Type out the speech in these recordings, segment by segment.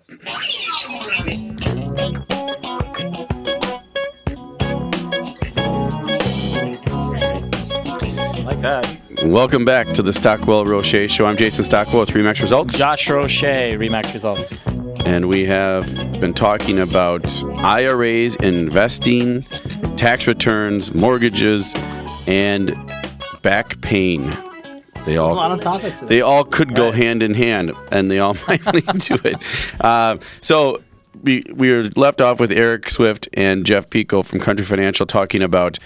Like that. Welcome back to the Stockwell Roche Show. I'm Jason Stockwell with Remax Results. Josh Roche, Remax Results. And we have been talking about IRAs, investing, tax returns, mortgages, and back pain. There's a lot of topics today. They all could go hand in hand, and they all might lead to it. So we were left off with Eric Swift and Jeff Pico from Country Financial talking about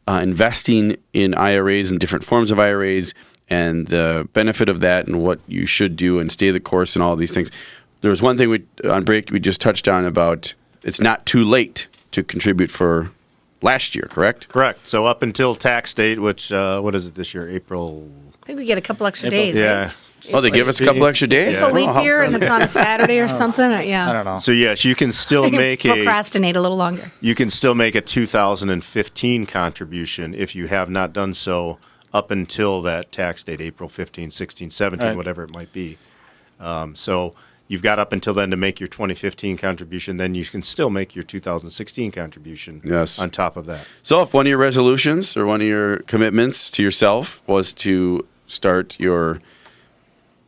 investing in IRAs and different forms of IRAs and the benefit of that and what you should do and stay the course and all these things. There was one thing on break we just touched on about it's not too late to contribute for last year, correct? Correct. So up until tax date, which, what is it this year? April? I think we get a couple extra days, Yeah. right? Oh, they give us a couple extra days? It's a leap year and it's on a Saturday or something. Yeah. I don't know. So yes, you can still make procrastinate a little longer. You can still make a 2015 contribution if you have not done so up until that tax date, April 15, 16, 17, Right. whatever it might be. So you've got up until then to make your 2015 contribution. Then you can still make your 2016 contribution on top of that. So if one of your resolutions or one of your commitments to yourself was to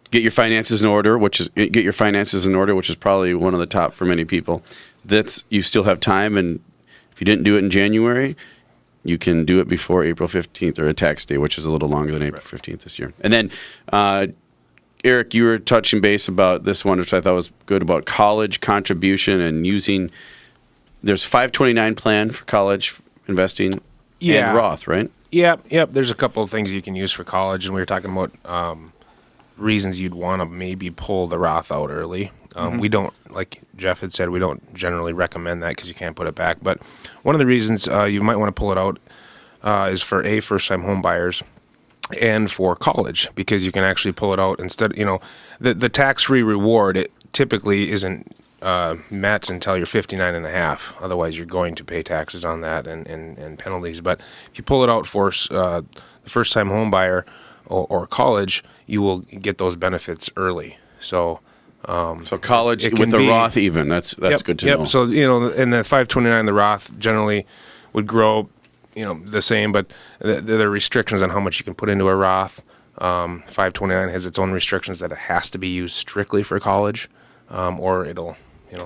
get your finances in order, which is probably one of the top for many people. You still have time, and if you didn't do it in January, you can do it before April 15th or a tax day, which is a little longer than April 15th this year. And then, Eric, you were touching base about this one, which I thought was good, about college contribution and using. There's 529 plan for college investing and Roth, right? Yep. There's a couple of things you can use for college, and we were talking about reasons you'd want to maybe pull the Roth out early. We don't, like Jeff had said, we don't generally recommend that because you can't put it back. But one of the reasons you might want to pull it out is for first-time home buyers and for college, because you can actually pull it out instead. The tax-free reward, it typically isn't met until you're 59 and a half. Otherwise, you're going to pay taxes on that and penalties. But if you pull it out for the first-time home buyer or college, you will get those benefits early. So college with the Roth even, that's good to know. So, in the 529, the Roth generally would grow, the same, but there are restrictions on how much you can put into a Roth. 529 has its own restrictions that it has to be used strictly for college, or it'll,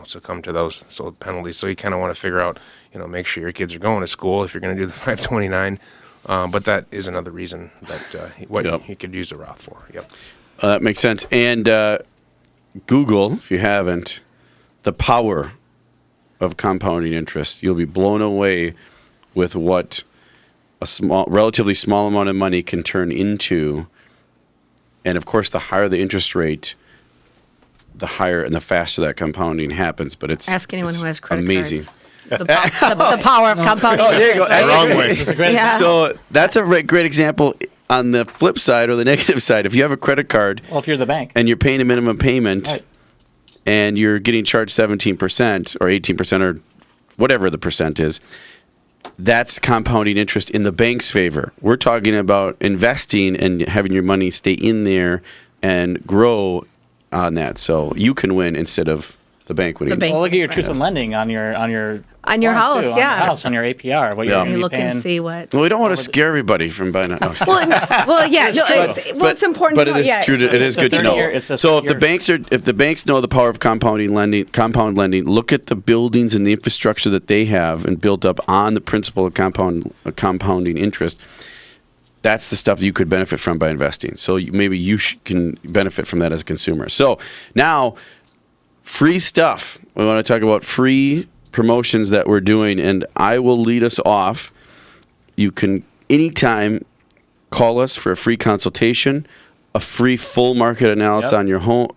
succumb to those penalties. So you kind of want to figure out, make sure your kids are going to school if you're going to do the 529. But that is another reason that you could use the Roth for. Yep. That makes sense. And Google, if you haven't, the power of compounding interest. You'll be blown away with what a relatively small amount of money can turn into. And of course, the higher the interest rate, the higher and the faster that compounding happens. But it's Ask anyone who has credit amazing. cards. The power of compounding. Oh, there you go. Right? Wrong way. That's a great Yeah. So that's a great example. On the flip side or the negative side, if you have a credit card Well, if you're the bank. and you're paying a minimum payment Right. and you're getting charged 17% or 18% or whatever the percent is, that's compounding interest in the bank's favor. We're talking about investing and having your money stay in there and grow on that. So you can win instead of the bank winning. The bank. Well, look at your truth in lending on your On your form, house, too, on yeah. your house, on your APR. What you're You gonna be look and paying. see what. Well, we don't want to scare everybody from buying it. No, Well, yeah. It's important. But to it know. is Yeah, true. It is a good to 30-year know. it's a So if 30-year the banks know the power of compound lending, look at the buildings and the infrastructure that they have and built up on the principle of compounding interest. That's the stuff you could benefit from by investing. So maybe you can benefit from that as a consumer. So now, free stuff. We want to talk about free promotions that we're doing, and I will lead us off. You can anytime call us for a free consultation, a free full market analysis on your home,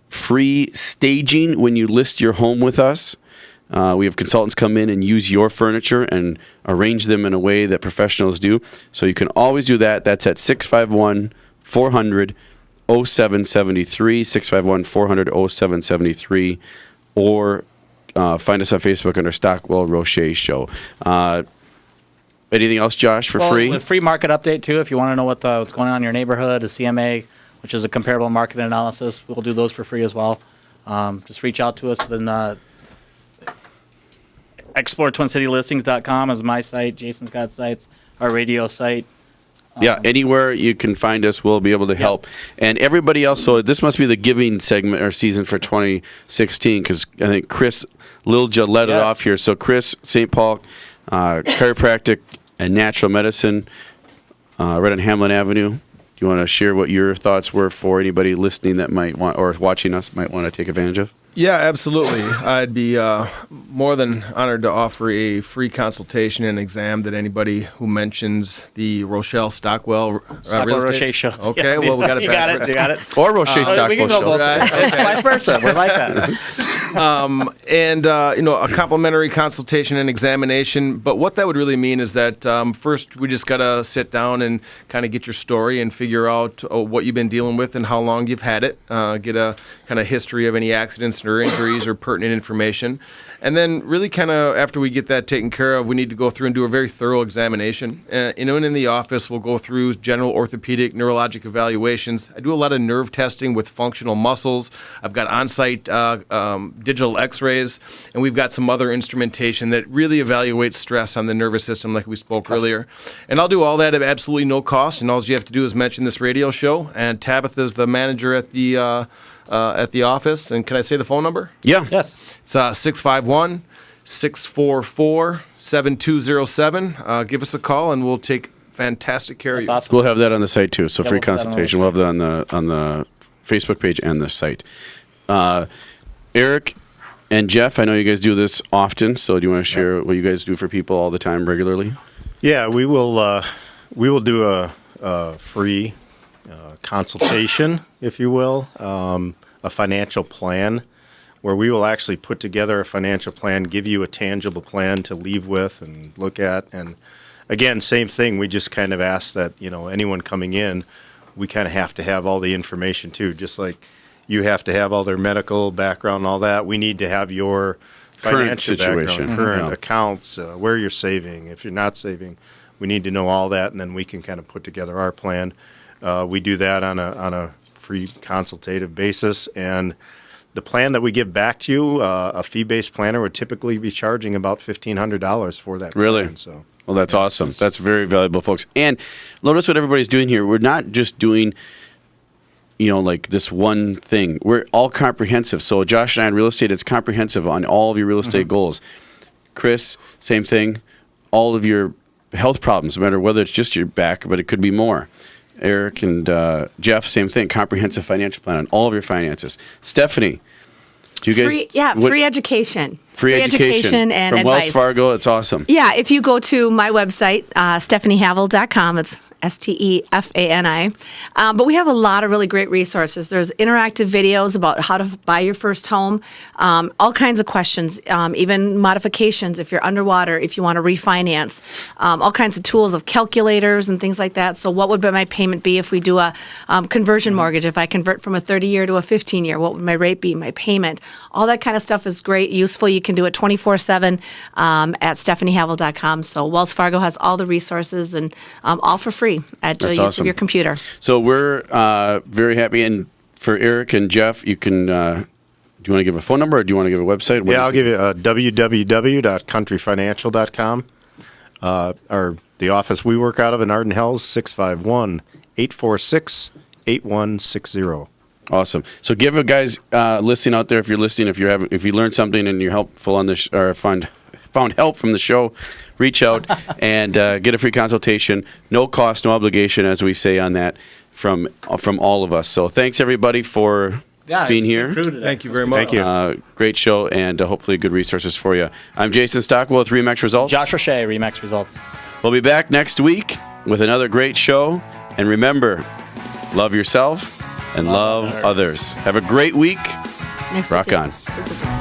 free staging when you list your home with us. We have consultants come in and use your furniture and arrange them in a way that professionals do. So you can always do that. That's at 651-400-0773, 651-400-0773, or find us on Facebook under Stockwell Roche Show. Anything else, Josh, for free? With free market update, too, if you want to know what's going on in your neighborhood, a CMA, which is a comparable market analysis. We'll do those for free as well. Just reach out to us. Then ExploreTwinCityListings.com is my site. Jason's got sites. Our radio site. Yeah, anywhere you can find us, we'll be able to help. And everybody else, so this must be the giving segment or season for 2016, because I think Chris Lilja led it off here. So Chris, St. Paul, chiropractic and natural medicine, right on Hamlin Avenue. Do you want to share what your thoughts were for anybody listening that might want, or watching us might want to take advantage of? Yeah, absolutely. I'd be more than honored to offer a free consultation and exam that anybody who mentions the Rochelle Stockwell real estate. Roche show. Okay, well, we got it. You got it. You got it. Or Roche Stockwell We can go show. both. It's vice versa. We like that. And a complimentary consultation and examination. But what that would really mean is that first we just got to sit down and kind of get your story and figure out what you've been dealing with and how long you've had it. Get a kind of history of any accidents or injuries or pertinent information. And then really kind of after we get that taken care of, we need to go through and do a very thorough examination. And in the office, we'll go through general orthopedic, neurologic evaluations. I do a lot of nerve testing with functional muscles. I've got on-site digital x-rays, and we've got some other instrumentation that really evaluates stress on the nervous system like we spoke earlier. And I'll do all that at absolutely no cost, and all you have to do is mention this radio show. And Tabitha's the manager at the office. And can I say the phone number? Yeah. Yes. It's 651-644-7207. Give us a call, and we'll take fantastic care of you. Awesome. We'll have that on the site too. So free we'll put that on the consultation. We'll have that on the Facebook page and the site. Eric and Jeff, I know you guys do this often. So do you want to share what you guys do for people all the time regularly? Yeah, we will do a free consultation, if you will, a financial plan, where we will actually put together a financial plan, give you a tangible plan to leave with and look at. And again, same thing. We just kind of ask that, anyone coming in, we kind of have to have all the information too, just like you have to have all their medical background and all that. We need to have your financial situation, current accounts, where you're saving. If you're not saving, we need to know all that, and then we can kind of put together our plan. We do that on a free consultative basis, and the plan that we give back to you, a fee-based planner would typically be charging about $1,500 for that. Really? Plan, so. Well, that's awesome. That's very valuable, folks. And notice what everybody's doing here. We're not just doing, like this one thing. We're all comprehensive. So Josh and I in real estate, it's comprehensive on all of your real estate goals. Chris, same thing. All of your health problems, no matter whether it's just your back, but it could be more. Eric and Jeff, same thing. Comprehensive financial plan on all of your finances. Stephanie, do you guys? Free education. Free education and from advice. Wells Fargo. It's awesome. Yeah, if you go to my website, StephanieHavel.com, it's STEFANI. But we have a lot of really great resources. There's interactive videos about how to buy your first home, all kinds of questions, even modifications if you're underwater, if you want to refinance, all kinds of tools of calculators and things like that. So what would my payment be if we do a conversion mortgage? If I convert from a 30-year to a 15-year, what would my rate be, my payment? All that kind of stuff is great, useful. You can do it 24/7 at StephanieHavel.com. So Wells Fargo has all the resources and all for free at the use of your computer. So we're very happy. And for Eric and Jeff, you can, do you want to give a phone number or do you want to give a website? I'll give you www.countryfinancial.com. Or the office we work out of in Arden Hills, 651-846-8160. Awesome. So give a guys listening out there, if you're listening, if you learned something and you're helpful on this or found help from the show, reach out and get a free consultation. No cost, no obligation, as we say on that from all of us. So thanks everybody for being here. Thank you very much. Thank you. Great show and hopefully good resources for you. I'm Jason Stockwell with RE/MAX Results. Josh Roche, RE/MAX Results. We'll be back next week with another great show. And remember, love yourself and love others. Have a great week. Next Rock week is on. super good.